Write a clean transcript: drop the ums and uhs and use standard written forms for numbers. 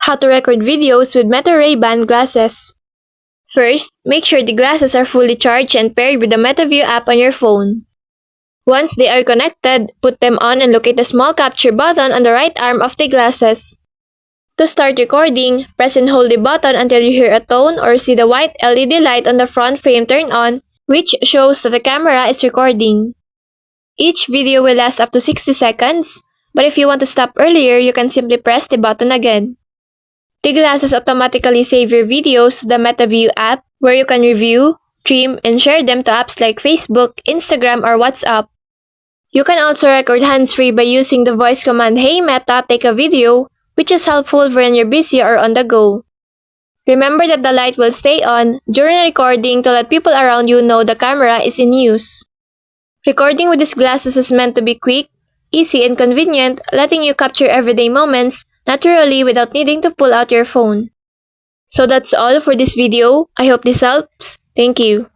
How to record videos with Meta Ray-Ban glasses. First, make sure the glasses are fully charged and paired with the MetaView app on your phone. Once they are connected, put them on and locate the small capture button on the right arm of the glasses. To start recording, press and hold the button until you hear a tone or see the white LED light on the front frame turn on, which shows that the camera is recording. Each video will last up to 60 seconds, but if you want to stop earlier, you can simply press the button again. The glasses automatically save your videos to the MetaView app, where you can review, trim, and share them to apps like Facebook, Instagram, or WhatsApp. You can also record hands-free by using the voice command, "Hey Meta, take a video," which is helpful when you're busy or on the go. Remember that the light will stay on during recording to let people around you know the camera is in use. Recording with these glasses is meant to be quick, easy, and convenient, letting you capture everyday moments naturally without needing to pull out your phone. So that's all for this video. I hope this helps. Thank you.